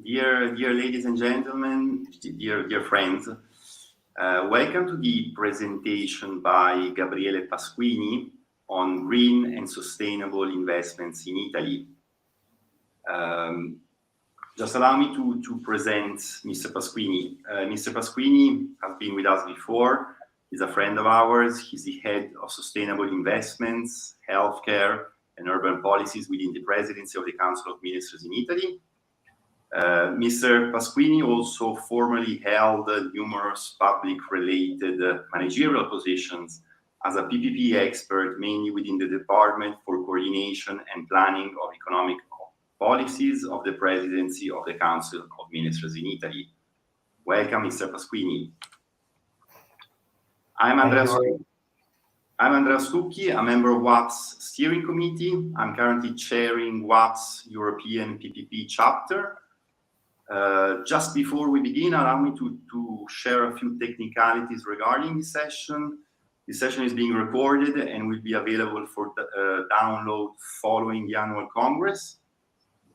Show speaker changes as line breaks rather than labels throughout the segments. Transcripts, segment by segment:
Dear ladies and gentlemen, dear friends, welcome to the presentation by Gabriele Pasquini on green and sustainable investments in Italy. Just allow me to present Mr. Pasquini. Mr. Pasquini has been with us before. He's a friend of ours. He's the head of sustainable investments, healthcare, and urban policies within the presidency of the Council of Ministers in Italy. Mr. Pasquini also formerly held numerous public-related managerial positions as a PPP expert, mainly within the Department for Coordination and Planning of Economic Policies of the Presidency of the Council of Ministers in Italy. Welcome, Mr. Pasquini. I'm Andrea Stucchi, a member of WAPP's steering committee. I'm currently chairing WAPP's European PPP chapter. Just before we begin, allow me to share a few technicalities regarding this session. This session is being recorded and will be available for download following the annual Congress.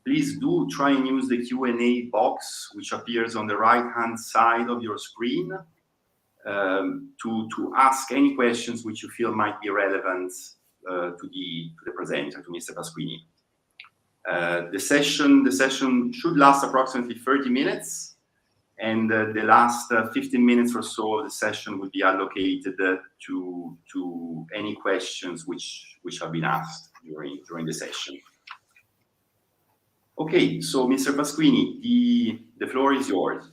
Please do try and use the Q&A box, which appears on the right-hand side of your screen, to ask any questions which you feel might be relevant to the presenter, to Mr. Pasquini. The session should last approximately 30 minutes, and the last 15 minutes or so of the session will be allocated to any questions which have been asked during the session. Okay, so Mr. Pasquini, the floor is yours.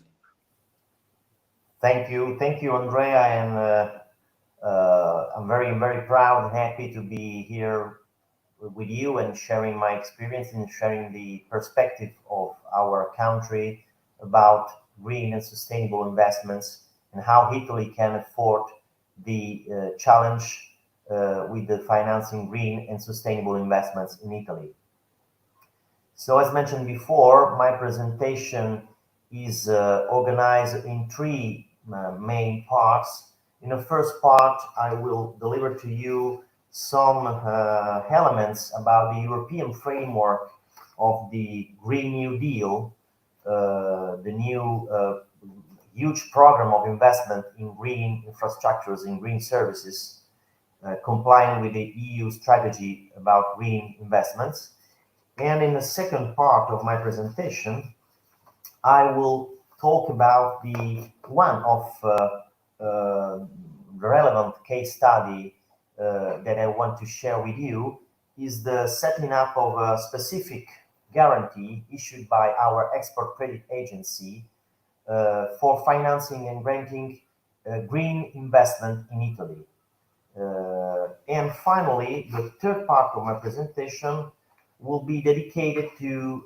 Thank you, Andrea, and I'm very proud and happy to be here with you and sharing my experience and sharing the perspective of our country about green and sustainable investments and how Italy can afford the challenge with the financing green and sustainable investments in Italy. So as mentioned before, my presentation is organized in three main parts. In the first part, I will deliver to you some elements about the European framework of the Green New Deal, the new huge program of investment in green infrastructures, in green services, complying with the EU strategy about green investments. And in the second part of my presentation, I will talk about the one of the relevant case study that I want to share with you is the setting up of a specific guarantee issued by our export credit agency for financing and granting green investment in Italy. And finally, the third part of my presentation will be dedicated to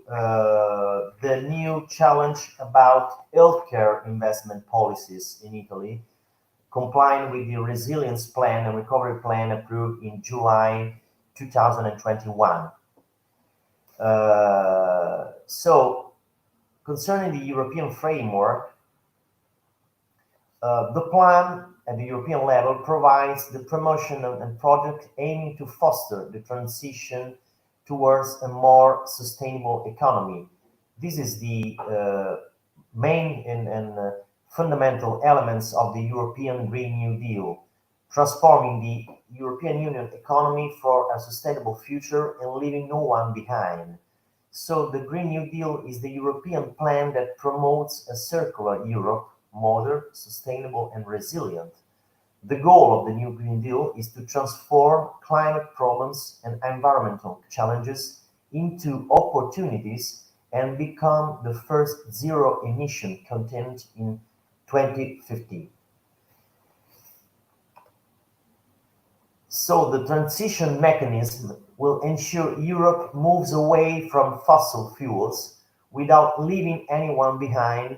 the new challenge about healthcare investment policies in Italy, complying with the resilience plan and recovery plan approved in July 2021. So, concerning the European framework, the plan at the European level provides the promotion and project aiming to foster the transition towards a more sustainable economy. This is the main and fundamental elements of the European Green New Deal, transforming the European Union economy for a sustainable future and leaving no one behind. So the Green New Deal is the European plan that promotes a circular Europe, modern, sustainable and resilient. The goal of the new Green Deal is to transform climate problems and environmental challenges into opportunities and become the first zero-emission continent in 2050. So the transition mechanism will ensure Europe moves away from fossil fuels without leaving anyone behind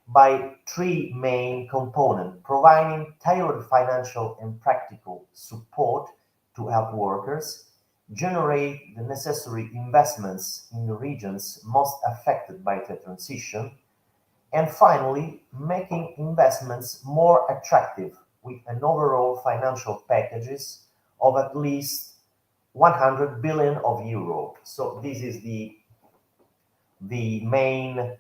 by three main components: providing tailored financial and practical support to help workers, generate the necessary investments in the regions most affected by the transition, and finally, making investments more attractive with an overall financial packages of at least 100 billion of euro. So this is the main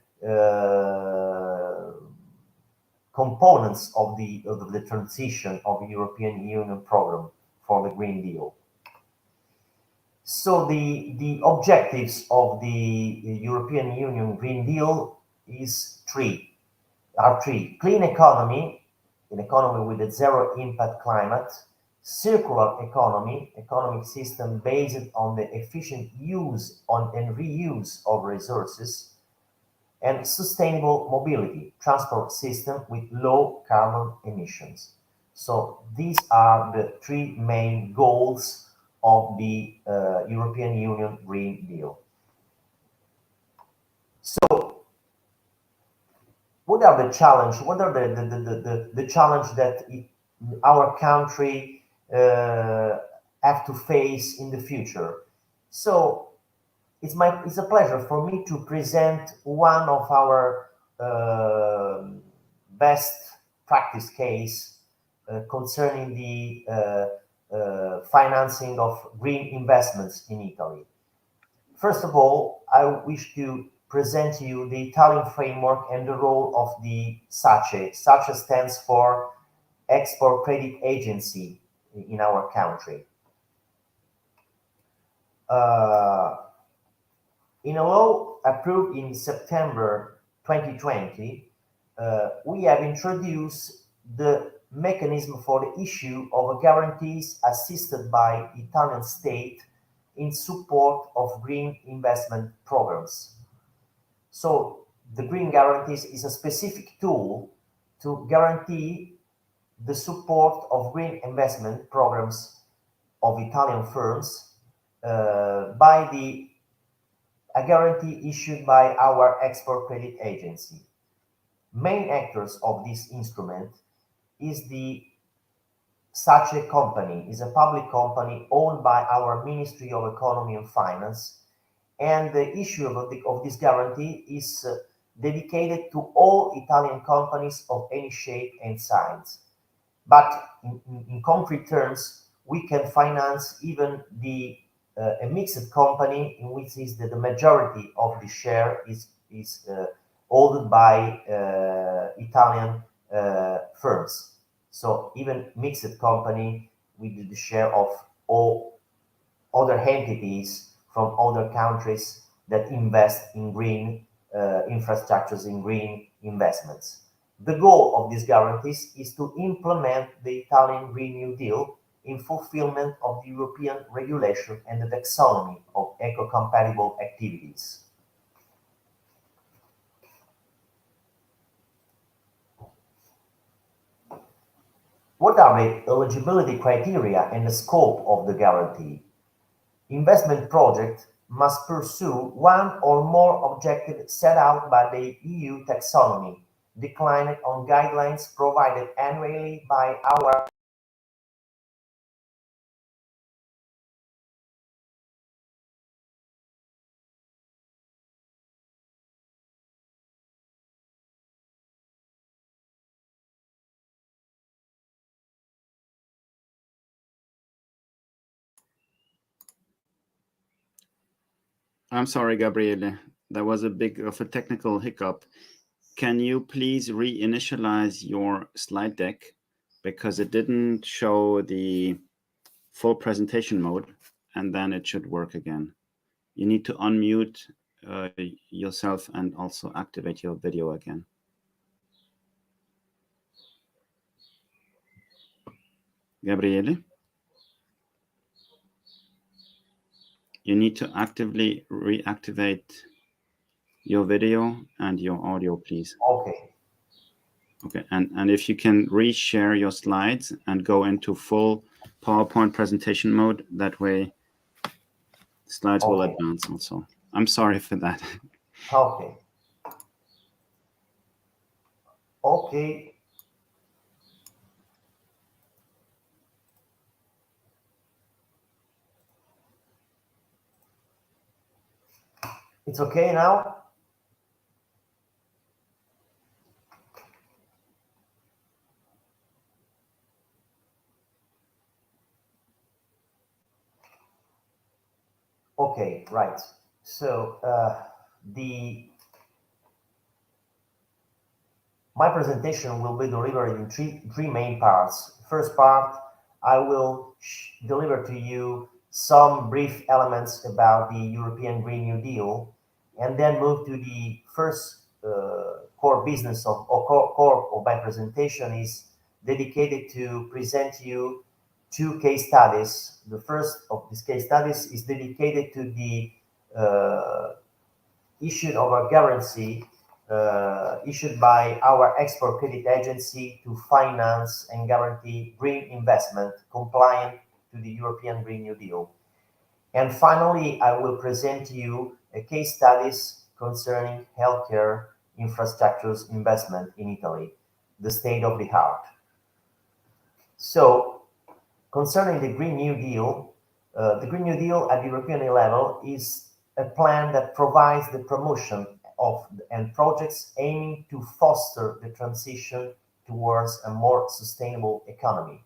components of the transition of the European Union program for the Green Deal. So the objectives of the European Union Green Deal are three: clean economy, an economy with a zero impact climate; circular economy, economic system based on the efficient use and reuse of resources; and sustainable mobility, transport system with low carbon emissions. So these are the three main goals of the European Union Green Deal. So what are the challenge? What are the challenge that our country have to face in the future? So it's a pleasure for me to present one of our best practice case concerning the financing of green investments in Italy. First of all, I wish to present to you the Italian framework and the role of the SACE. SACE stands for Export Credit Agency in our country. In a law approved in September 2020, we have introduced the mechanism for the issue of guarantees assisted by Italian state in support of green investment programs. So the green guarantees is a specific tool to guarantee the support of green investment programs of Italian firms by a guarantee issued by our export credit agency. Main actors of this instrument is the SACE company, is a public company owned by our Ministry of Economy and Finance, and the issue of this guarantee is dedicated to all Italian companies of any shape and size. But in concrete terms, we can finance even a mixed company in which is the majority of the share is owned by Italian firms. So even mixed company with the share of all other entities from other countries that invest in green infrastructures, in green investments. The goal of these guarantees is to implement the Italian Green New Deal in fulfillment of the European regulation and the taxonomy of eco-compatible activities. What are the eligibility criteria and the scope of the guarantee? Investment projects must pursue one or more objectives set out by the EU taxonomy, declined on guidelines provided annually by our
I'm sorry, Gabriele. That was a bit of a technical hiccup. Can you please reinitialize your slide deck, because it didn't show the full presentation mode, and then it should work again. You need to unmute yourself and also activate your video again. Gabriele? You need to actively reactivate your video and your audio, please.
Okay.
Okay, and if you can reshare your slides and go into full PowerPoint presentation mode, that way slides will advance also. I'm sorry for that.
Okay. Okay. It's okay now? Okay, right. So the My presentation will be delivered in three main parts. First part, I will deliver to you some brief elements about the European Green New Deal, and then move to the first core business or core of my presentation is dedicated to present you two case studies. The first of these case studies is dedicated to the issue of a guarantee issued by our export credit agency to finance and guarantee green investment compliant to the European Green New Deal. And finally, I will present to you a case studies concerning healthcare infrastructures investment in Italy, the state of the art. So, concerning the Green New Deal, the Green New Deal at the European level is a plan that provides the promotion of and projects aiming to foster the transition towards a more sustainable economy.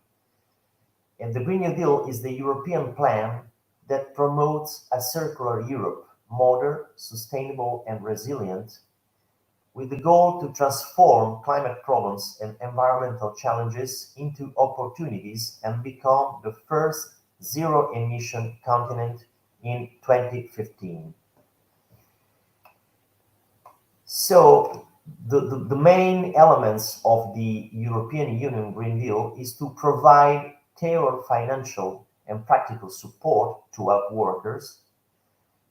And the Green New Deal is the European plan that promotes a circular Europe, modern, sustainable, and resilient, with the goal to transform climate problems and environmental challenges into opportunities and become the first zero-emission continent in 2015. So the main elements of the European Union Green Deal is to provide tailored financial and practical support to help workers,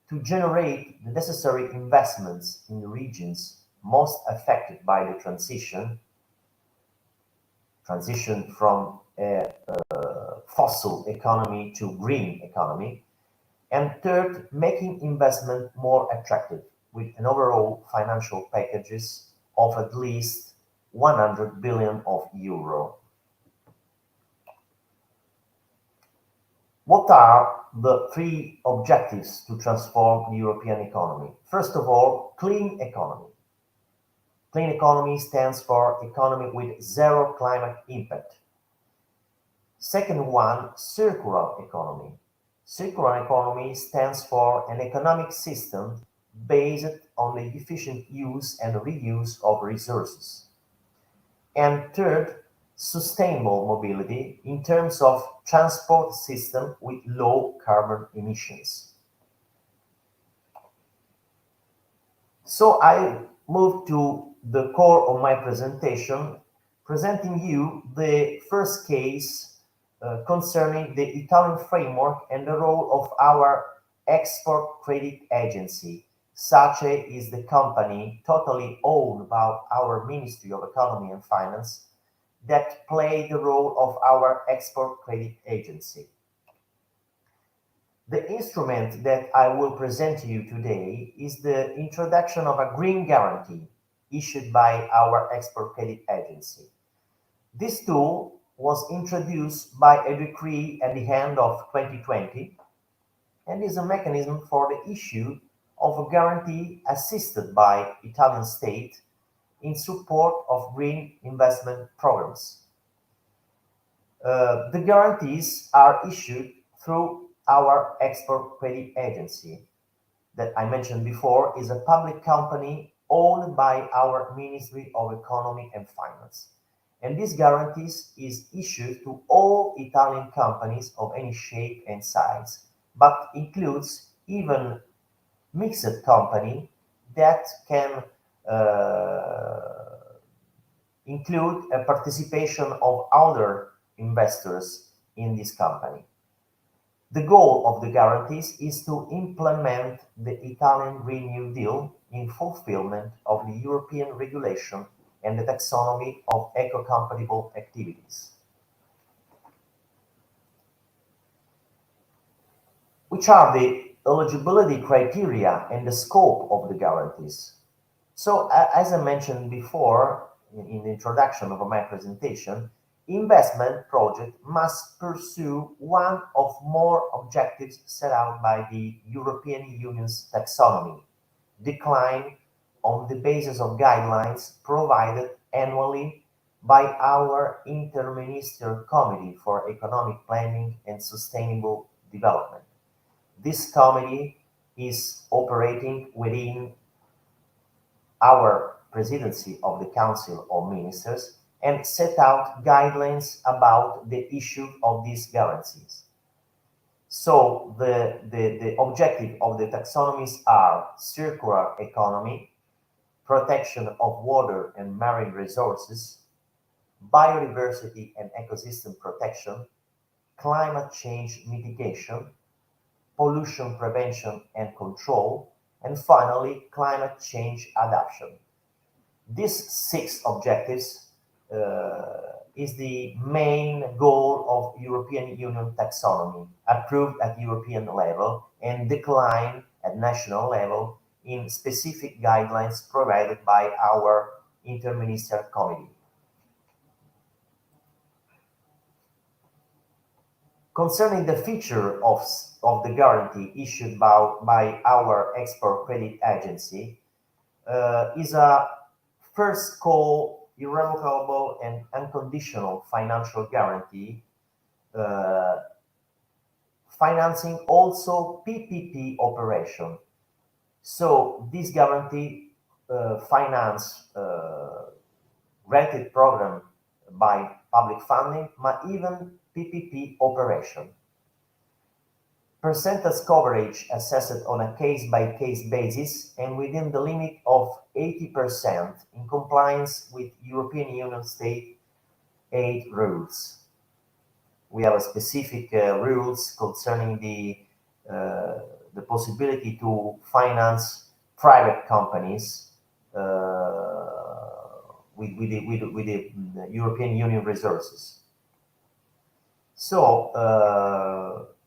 to generate the necessary investments in the regions most affected by the transition from a fossil economy to green economy, and third, making investment more attractive with an overall financial packages of at least 100 billion of euro. What are the three objectives to transform the European economy? First of all, clean economy. Clean economy stands for economy with zero climate impact. Second one, circular economy. Circular economy stands for an economic system based on the efficient use and reuse of resources. And third, sustainable mobility in terms of transport system with low carbon emissions. So I move to the core of my presentation, presenting you the first case concerning the Italian framework and the role of our export credit agency. SACE is the company totally owned by our Ministry of Economy and Finance that play the role of our export credit agency. The instrument that I will present to you today is the introduction of a green guarantee issued by our export credit agency. This tool was introduced by a decree at the end of 2020 and is a mechanism for the issue of a guarantee assisted by Italian state in support of green investment programs. The guarantees are issued through our export credit agency that I mentioned before is a public company owned by our Ministry of Economy and Finance. And these guarantees is issued to all Italian companies of any shape and size, but includes even mixed company that can include a participation of other investors in this company. The goal of the guarantees is to implement the Italian Green New Deal in fulfillment of the European regulation and the taxonomy of eco-compatible activities. Which are the eligibility criteria and the scope of the guarantees? So, as I mentioned before in the introduction of my presentation, investment project must pursue one or more objectives set out by the European Union's taxonomy, declined on the basis of guidelines provided annually by our Interministerial Committee for Economic Planning and Sustainable Development. This committee is operating within our presidency of the Council of Ministers and set out guidelines about the issue of these guarantees. So the objective of the taxonomies are circular economy, protection of water and marine resources, biodiversity and ecosystem protection, climate change mitigation, pollution prevention and control, and finally, climate change adaptation. These 6 objectives is the main goal of European Union taxonomy, approved at European level and declined at national level in specific guidelines provided by our Interministerial Committee. Concerning the feature of the guarantee issued by our Export Credit Agency, is a first call, irrevocable and unconditional financial guarantee, financing also PPP operation. So this guarantee finance granted program by public funding, but even PPP operation. Percentage coverage assessed on a case-by-case basis and within the limit of 80% in compliance with European Union state aid rules. We have a specific rules concerning the possibility to finance private companies with the European Union resources. So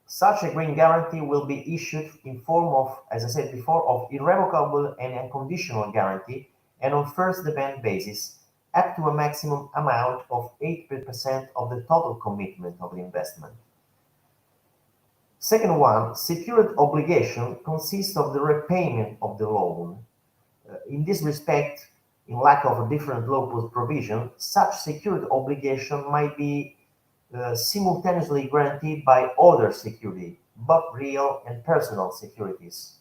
such a green guarantee will be issued in form of, as I said before, of irrevocable and unconditional guarantee and on first demand basis up to a maximum amount of 8% of the total commitment of the investment. Second one, secured obligation consists of the repayment of the loan. In this respect, in lack of a different law provision, such secured obligation might be simultaneously guaranteed by other security, both real and personal securities.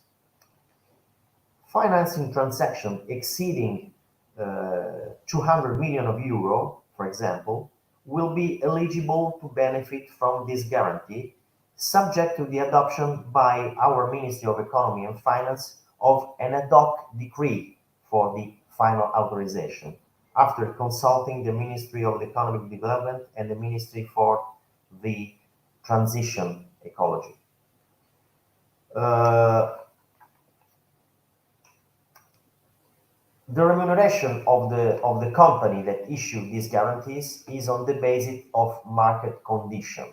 Financing transaction exceeding 200 million euro, for example, will be eligible to benefit from this guarantee, subject to the adoption by our Ministry of Economy and Finance of an ad hoc decree for the final authorization, after consulting the Ministry of Economic Development and the Ministry for the Transition Ecology. The remuneration of the company that issued these guarantees is on the basis of market condition.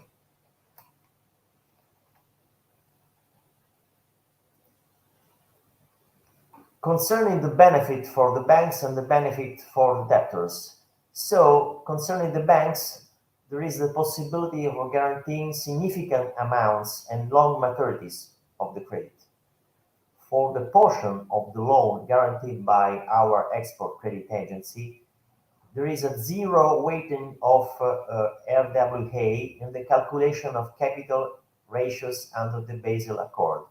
Concerning the benefit for the banks and the benefit for the debtors. So, concerning the banks, there is the possibility of guaranteeing significant amounts and long maturities of the credit. For the portion of the loan guaranteed by our Export Credit Agency, there is a zero weighting of RWA in the calculation of capital ratios under the Basel Accord.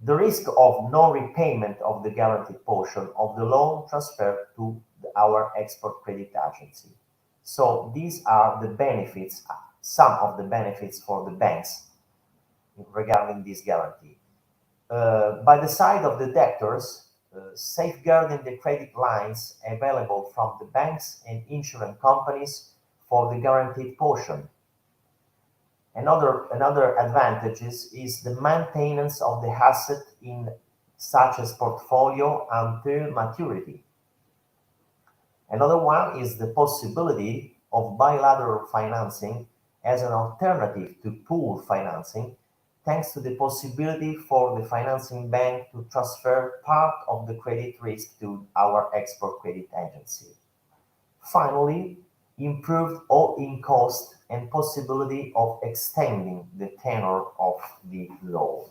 The risk of non-repayment of the guaranteed portion of the loan transferred to our Export Credit Agency. So these are the benefits, some of the benefits for the banks regarding this guarantee. By the side of the debtors, safeguarding the credit lines available from the banks and insurance companies for the guaranteed portion. Another advantage is the maintenance of the asset in such as portfolio until maturity. Another one is the possibility of bilateral financing as an alternative to pool financing, thanks to the possibility for the financing bank to transfer part of the credit risk to our Export Credit Agency. Finally, improved all-in cost and possibility of extending the tenor of the loan.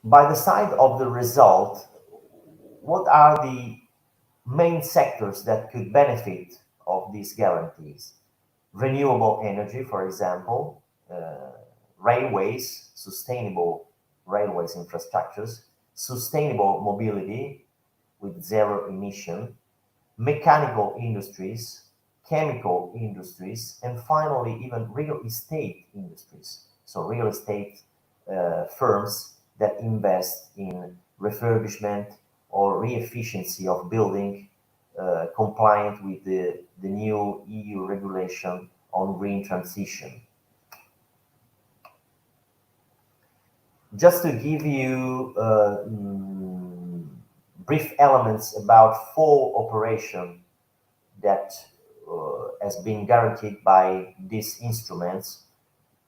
By the side of the result, what are the main sectors that could benefit of these guarantees? Renewable energy, for example, railways, sustainable railways infrastructures, sustainable mobility with zero emission, mechanical industries, chemical industries, and finally even real estate industries. So real estate firms that invest in refurbishment or re-efficiency of building compliant with the new EU regulation on green transition. Just to give you brief elements about full operation that has been guaranteed by these instruments.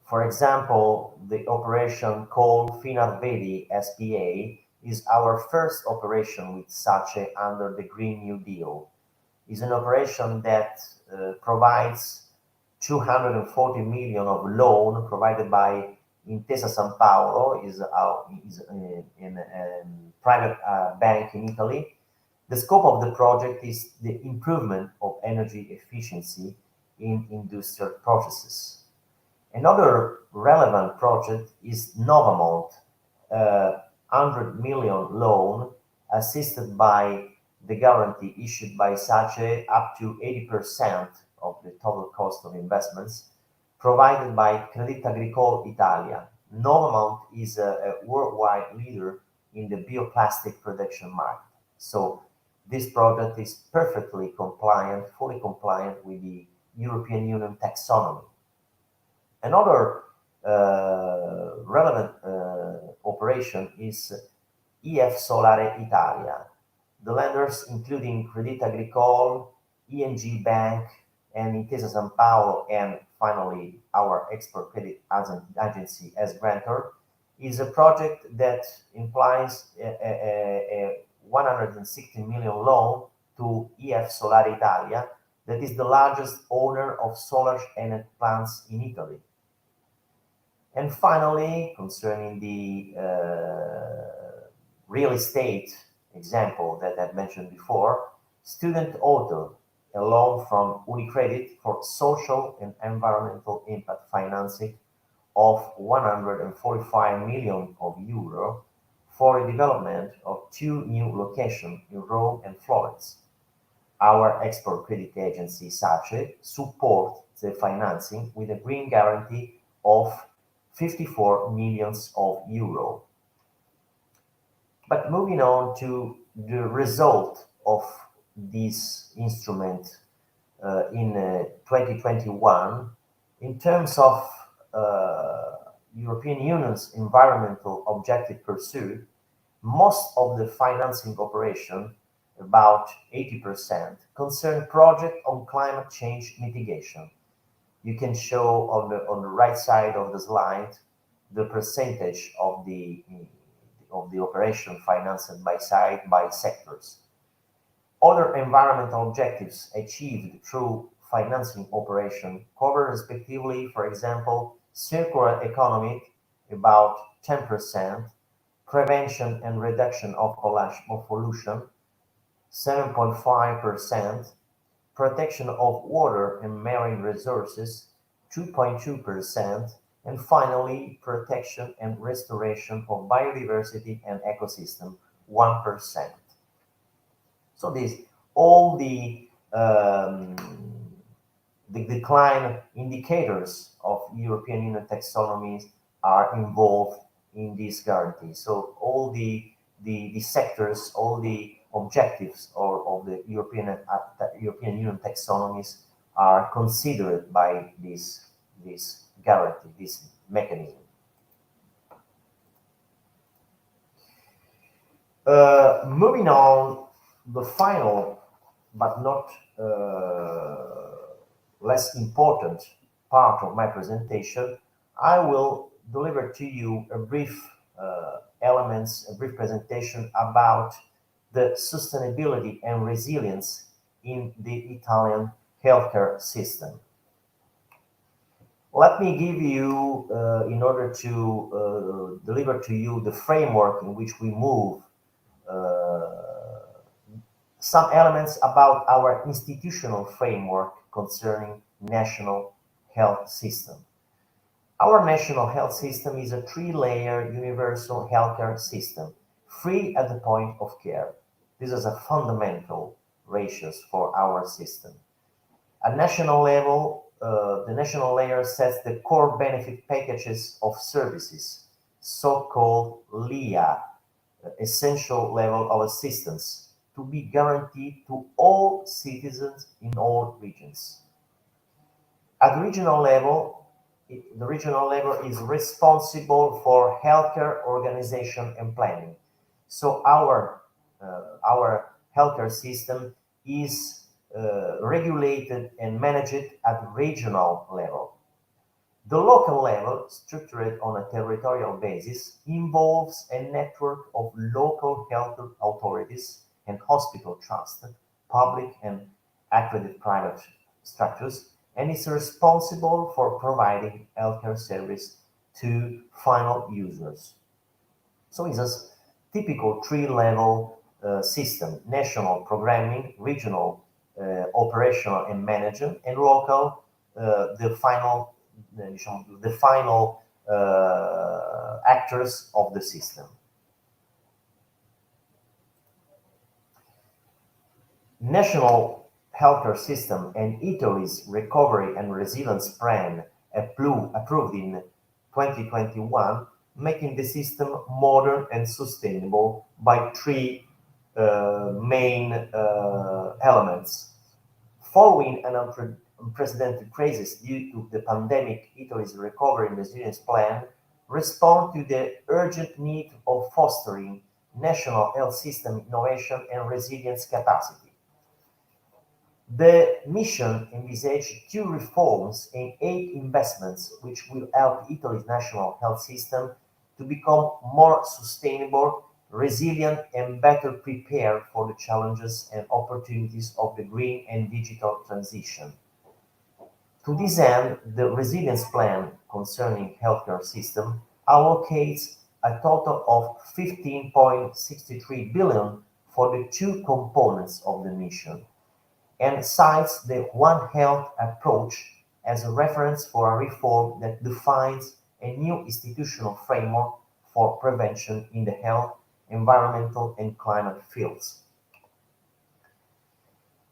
For example, the operation called Finarvedi SPA is our first operation with SACE under the Green New Deal. It's an operation that provides 240 million of loan provided by Intesa San Paolo, is in a private bank in Italy. The scope of the project is the improvement of energy efficiency in industrial processes. Another relevant project is Novamont, a 100 million loan assisted by the guarantee issued by SACE up to 80% of the total cost of investments, provided by Crédit Agricole Italia. Novamont is a worldwide leader in the bioplastic production market. So this project is perfectly compliant, fully compliant with the European Union taxonomy. Another relevant operation is EF Solare Italia. The lenders, including Crédit Agricole, ING Bank, and Intesa San Paolo, and finally our export credit agency as grantor, is a project that implies a 160 million loan to EF Solare Italia, that is the largest owner of solar energy plants in Italy. And finally, concerning the real estate example that I've mentioned before, Student Auto, a loan from UniCredit for social and environmental impact financing of 145 million euro for the development of 2 new locations in Rome and Florence. Our export credit agency, SACE, supports the financing with a green guarantee of 54 million euro. But moving on to the result of this instrument in 2021, in terms of European Union's environmental objective pursuit, most of the financing operation, about 80%, concern projects on climate change mitigation. You can show on the right side of the slide the percentage of the operation financed by sectors. Other environmental objectives achieved through financing operation cover respectively, for example, circular economy, about 10%, prevention and reduction of pollution, 7.5%, protection of water and marine resources, 2.2%, and finally, protection and restoration of biodiversity and ecosystem, 1%. So all the decline indicators of European Union taxonomies are involved in this guarantee. So all the sectors, all the objectives of the European Union taxonomies are considered by this guarantee, this mechanism. Moving on, the final but not less important part of my presentation, I will deliver to you a brief presentation about the sustainability and resilience in the Italian healthcare system. Let me give you, in order to deliver to you the framework in which we move, some elements about our institutional framework concerning national health system. Our national health system is a three-layer universal healthcare system, free at the point of care. This is a fundamental ratios for our system. At national level, the national layer sets the core benefit packages of services, so-called LEA, essential level of assistance, to be guaranteed to all citizens in all regions. At regional level, the regional level is responsible for healthcare organization and planning. So our healthcare system is regulated and managed at regional level. The local level, structured on a territorial basis, involves a network of local health authorities and hospital trusts, public and accredited private structures, and is responsible for providing healthcare service to final users. So it's a typical three-level system: national programming, regional operational and management, and local the final actors of the system. National healthcare system and Italy's recovery and resilience plan approved in 2021, making the system modern and sustainable by three main elements. Following an unprecedented crisis due to the pandemic, Italy's recovery and resilience plan respond to the urgent need of fostering national health system innovation and resilience capacity. The mission envisaged two reforms and 8 investments which will help Italy's national health system to become more sustainable, resilient, and better prepared for the challenges and opportunities of the green and digital transition. To this end, the resilience plan concerning healthcare system allocates a total of 15.63 billion for the two components of the mission, and cites the One Health approach as a reference for a reform that defines a new institutional framework for prevention in the health, environmental, and climate fields.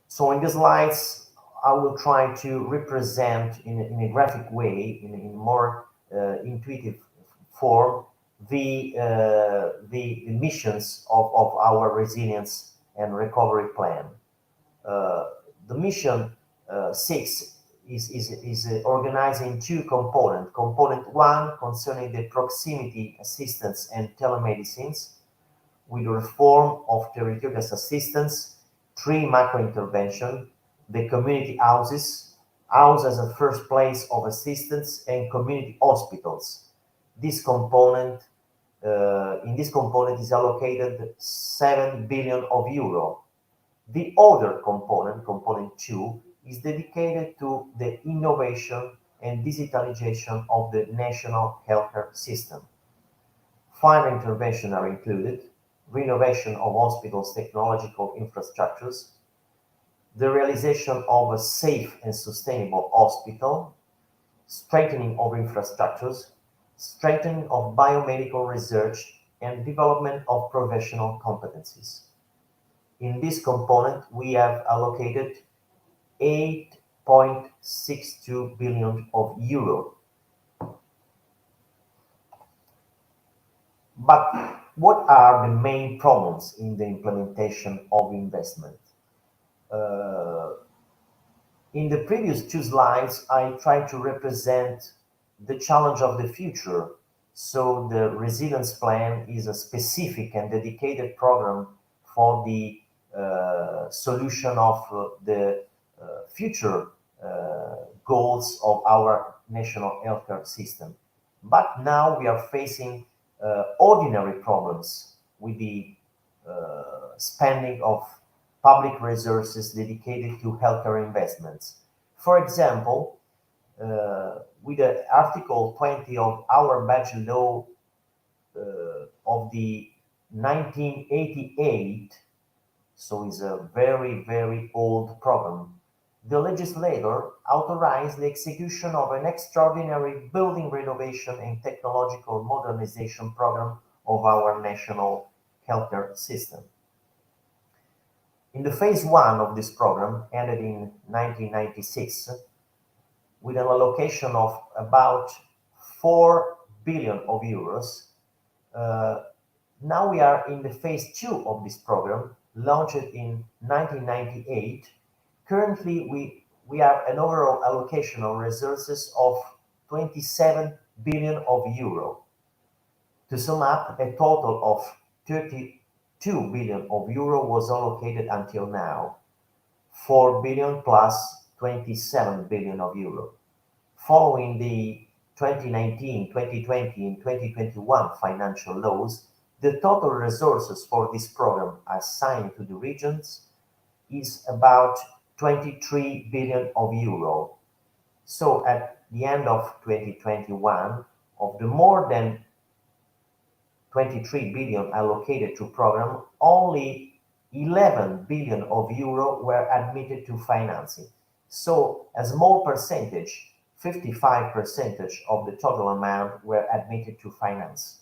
So in the slides, I will try to represent in a graphic way, in a more intuitive form, the missions of our resilience and recovery plan. The mission 6 is organized in two components. Component 1 concerning the proximity assistance and telemedicines, with the reform of territorial assistance, 3 macro intervention, the community houses, house as a first place of assistance, and community hospitals. This component, in this component is allocated 7 billion of euro. The other component, component 2, is dedicated to the innovation and digitalization of the national healthcare system. 5 interventions are included: renovation of hospitals' technological infrastructures, the realization of a safe and sustainable hospital, strengthening of infrastructures, strengthening of biomedical research, and development of professional competencies. In this component, we have allocated 8.62 billion of euro. But what are the main problems in the implementation of investment? In the previous 2 slides, I tried to represent the challenge of the future. So the resilience plan is a specific and dedicated program for the solution of the future goals of our national healthcare system. But now we are facing ordinary problems with the spending of public resources dedicated to healthcare investments. For example, with the Article 20 of our budget law of the 1988, so it's a very, very old program. the legislator authorized the execution of an extraordinary building renovation and technological modernization program of our national healthcare system. In the phase one of this program, ended in 1996, with an allocation of about 4 billion of euros, now we are in the phase two of this program, launched in 1998. Currently, we have an overall allocation of resources of 27 billion of euro. To sum up, a total of 32 billion of euro was allocated until now, 4 billion plus 27 billion of euro. Following the 2019, 2020, and 2021 financial laws, the total resources for this program assigned to the regions is about 23 billion of euro. So at the end of 2021, of the more than 23 billion allocated to program, only 11 billion of euro were admitted to financing. So a small percentage, 55% of the total amount, were admitted to finance.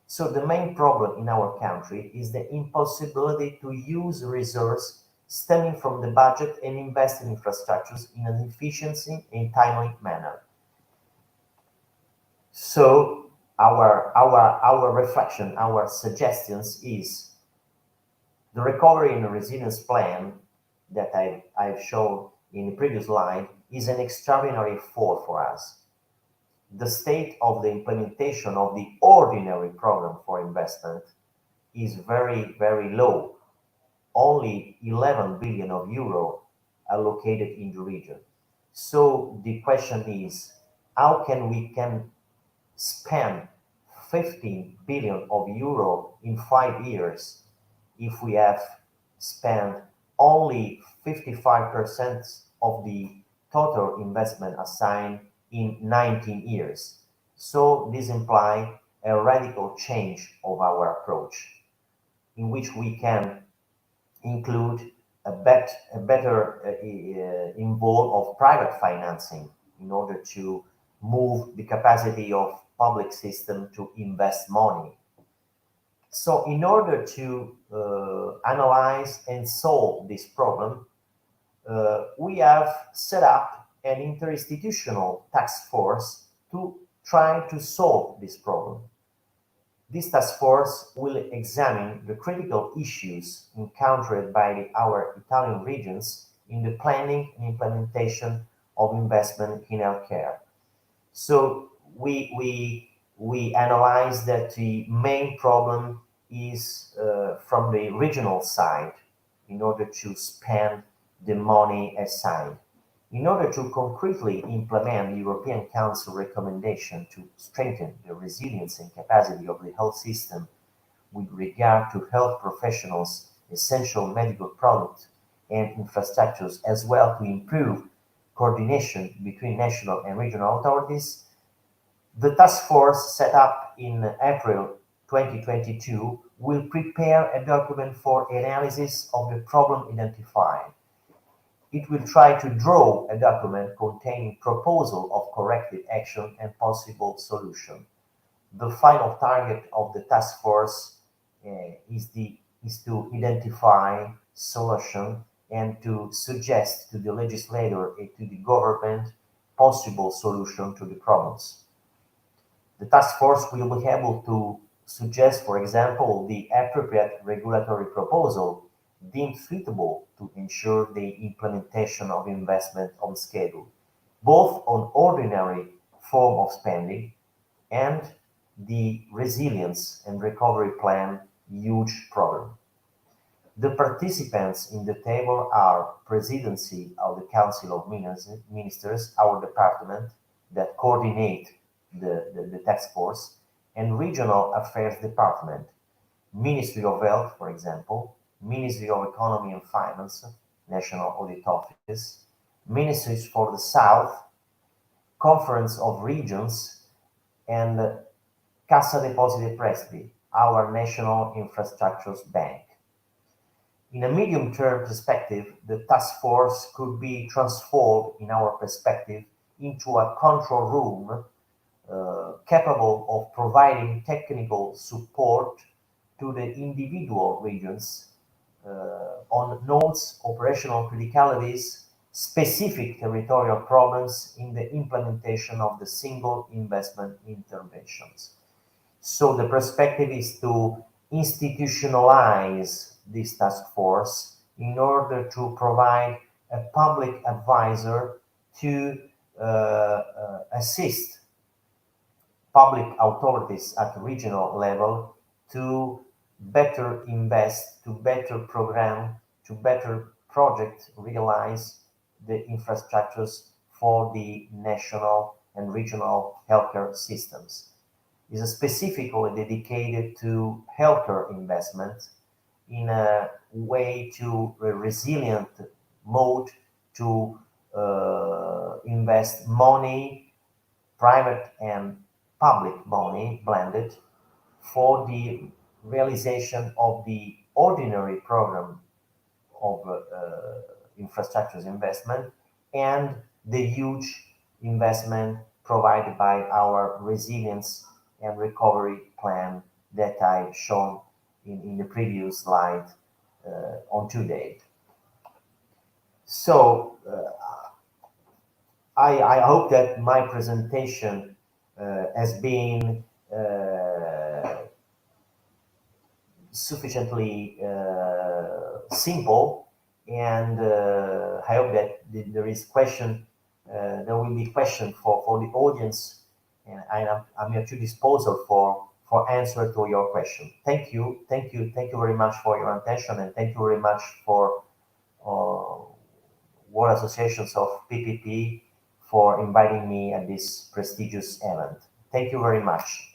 So the main problem in our country is the impossibility to use resources stemming from the budget and invest in infrastructures in an efficient and timely manner. So our reflection, our suggestions is the recovery and resilience plan that I've shown in the previous slide is an extraordinary effort for us. The state of the implementation of the ordinary program for investment is very, very low. Only 11 billion of euro allocated in the region. So the question is, how can we spend 15 billion of euro in 5 years if we have spent only 55% of the total investment assigned in 19 years? So this implies a radical change of our approach, in which we can include a better involve of private financing in order to move the capacity of public system to invest money. So in order to analyze and solve this problem, we have set up an interinstitutional task force to try to solve this problem. This task force will examine the critical issues encountered by our Italian regions in the planning and implementation of investment in healthcare. So we analyze that the main problem is from the regional side in order to spend the money assigned. In order to concretely implement the European Council recommendation to strengthen the resilience and capacity of the health system with regard to health professionals, essential medical products, and infrastructures, as well to improve coordination between national and regional authorities, the task force set up in April 2022 will prepare a document for analysis of the problem identified. It will try to draw a document containing proposal of corrective action and possible solution. The final target of the task force is to identify solution and to suggest to the legislator and to the government possible solution to the problems. The task force will be able to suggest, for example, the appropriate regulatory proposal deemed suitable to ensure the implementation of investment on schedule, both on ordinary form of spending and the resilience and recovery plan huge program. The participants in the table are Presidency of the Council of Ministers, our department that coordinate the task force, and Regional Affairs Department, Ministry of Health, for example, Ministry of Economy and Finance, National Audit Office, Ministries for the South, Conference of Regions, and Cassa Depositi e Prestiti, our National Infrastructures Bank. In a medium-term perspective, the task force could be transformed, in our perspective, into a control room capable of providing technical support to the individual regions on nodes, operational criticalities, specific territorial problems in the implementation of the single investment interventions. So the perspective is to institutionalize this task force in order to provide a public advisor to assist public authorities at regional level to better invest, to better program, to better project realize the infrastructures for the national and regional healthcare systems. It is specifically dedicated to healthcare investment in a way to a resilient mode to invest money, private and public money blended, for the realization of the ordinary program of infrastructures investment and the huge investment provided by our resilience and recovery plan that I've shown in the previous slide on today. So I hope that my presentation has been sufficiently simple, and I hope that there is question. There will be question for the audience, and I'm at your disposal for answer to your question. Thank you very much for your attention, and thank you very much for World Associations of PPP for inviting me at this prestigious event. Thank you very much.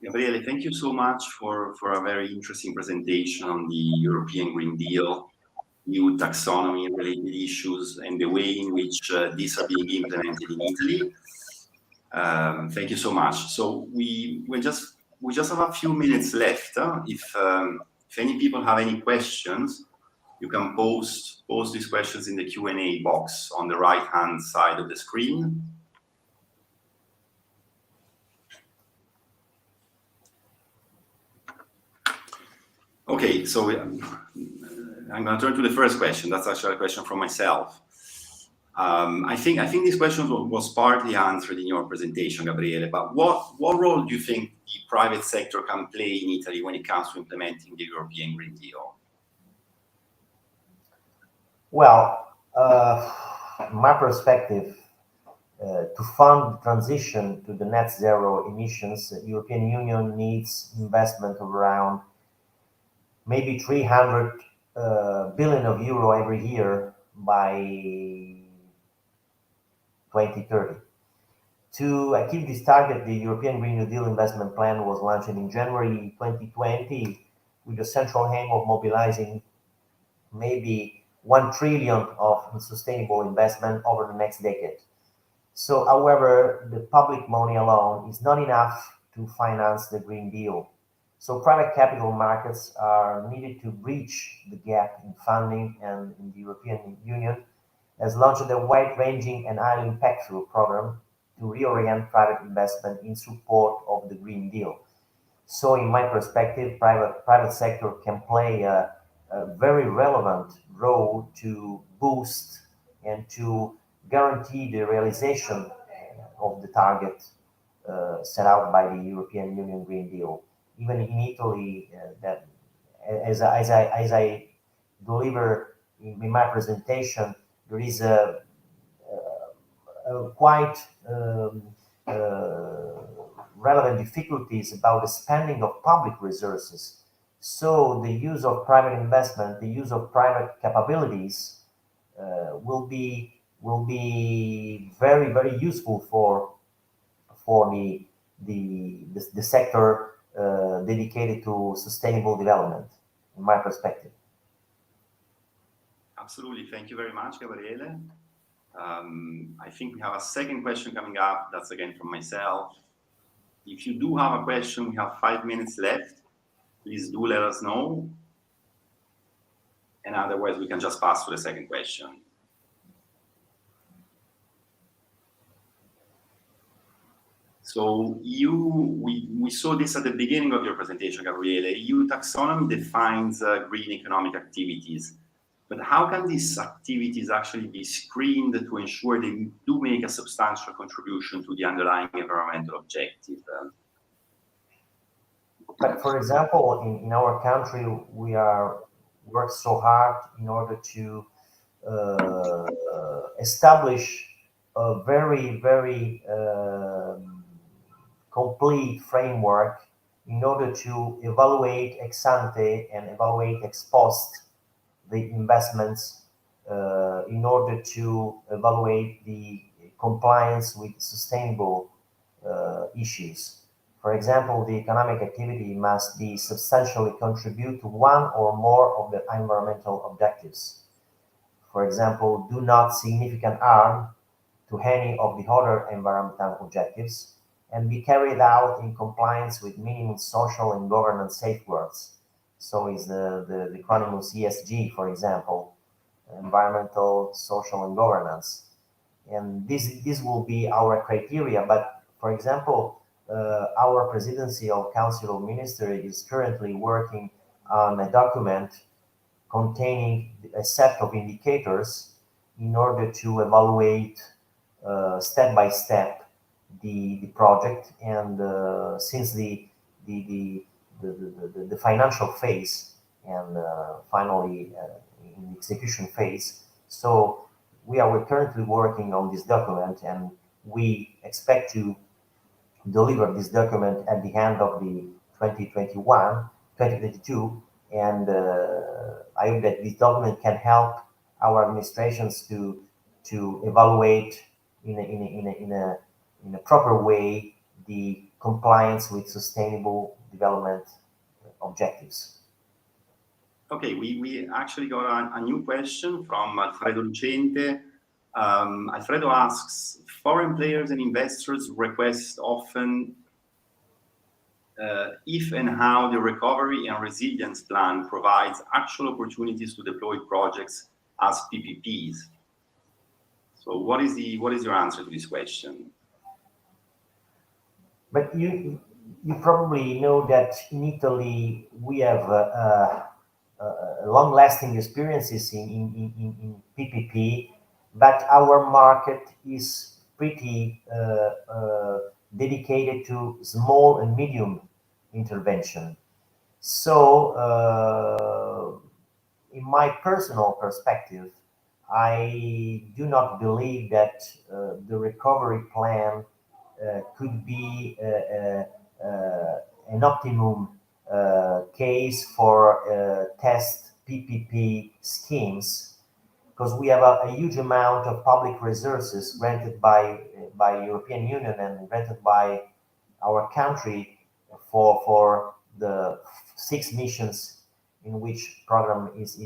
Gabriele, thank you so much for a very interesting presentation on the European Green Deal, new taxonomy related issues, and the way in which these are being implemented in Italy. Thank you so much. So we just have a few minutes left. If any people have any questions, you can post these questions in the Q&A box on the right-hand side of the screen. Okay, so I'm going to turn to the first question. That's actually a question from myself. I think this question was partly answered in your presentation, Gabriele, but what role do you think the private sector can play in Italy when it comes to implementing the European Green Deal?
Well, my perspective, to fund the transition to the net zero emissions, the European Union needs investment of around maybe 300 billion of euro every year by 2030. To achieve this target, the European Green New Deal investment plan was launched in January 2020 with the central aim of mobilizing maybe 1 trillion of sustainable investment over the next decade. So, however, the public money alone is not enough to finance the Green Deal. So private capital markets are needed to bridge the gap in funding, and in the European Union has launched a wide-ranging and highly impactful program to reorient private investment in support of the Green Deal. So in my perspective, private sector can play a very relevant role to boost and to guarantee the realization of the target set out by the European Union Green Deal. Even in Italy, that as I deliver in my presentation, there is a quite relevant difficulties about the spending of public resources. So the use of private investment, the use of private capabilities will be will be very, very useful for the sector dedicated to sustainable development, in my perspective.
Absolutely. Thank you very much, Gabriele. I think we have a second question coming up. That's again from myself. If you do have a question, we have 5 minutes left. Please do let us know. And otherwise, we can just pass to the second question. So we saw this at the beginning of your presentation, Gabriele. EU taxonomy defines green economic activities. But how can these activities actually be screened to ensure they do make a substantial contribution to the underlying environmental objective?
But for example, in our country, we work so hard in order to establish a very, very complete framework in order to evaluate ex ante and evaluate ex post the investments in order to evaluate the compliance with sustainable issues. For example, the economic activity must be substantially contribute to one or more of the environmental objectives. For example, do not significant harm to any of the other environmental objectives and be carried out in compliance with minimum social and governance safeguards. So is the acronym ESG, for example, environmental, social, and governance. And this will be our criteria. But for example, our presidency of Council of Ministers is currently working on a document containing a set of indicators in order to evaluate step by step the project. And since the financial phase and finally in the execution phase. So we're currently working on this document, and we expect to deliver this document at the end of the 2022, and I hope that this document can help our administrations to evaluate in a proper way the compliance with sustainable development objectives.
Okay, we actually got a new question from Alfredo Lucente. Alfredo asks, foreign players and investors request often if and how the recovery and resilience plan provides actual opportunities to deploy projects as PPPs. So what is your answer to this question?
But you probably know that in Italy we have long-lasting experiences in PPP, but our market is pretty dedicated to small and medium intervention. So, in my personal perspective, I do not believe that the recovery plan could be an optimum case for test PPP schemes, because we have a huge amount of public resources granted by European Union and granted by our country for the 6 missions in which program is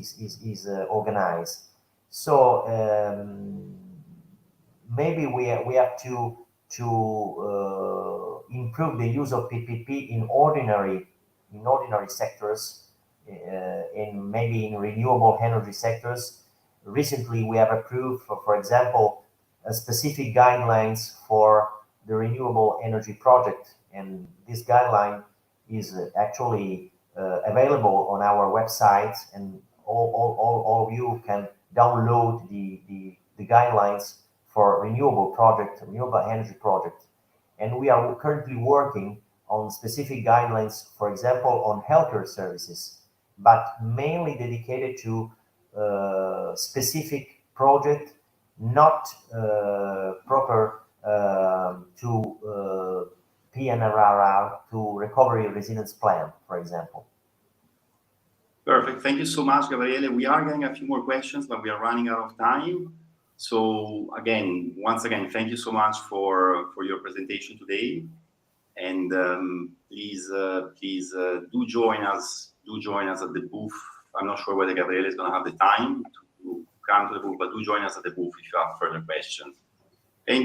organized. So maybe we have to improve the use of PPP in ordinary sectors, in maybe in renewable energy sectors. Recently, we have approved, for example, specific guidelines for the renewable energy project, and this guideline is actually available on our website, and all of you can download the guidelines for renewable energy project. And we are currently working on specific guidelines, for example, on healthcare services, but mainly dedicated to specific project, not proper to PNRR, to Recovery Resilience Plan, for example.
Perfect. Thank you so much, Gabriele. We are getting a few more questions, but we are running out of time. So again, once again, thank you so much for your presentation today. And please do join us. Do join us at the booth. I'm not sure whether Gabriele is going to have the time to come to the booth, but do join us at the booth if you have further questions. Thank you.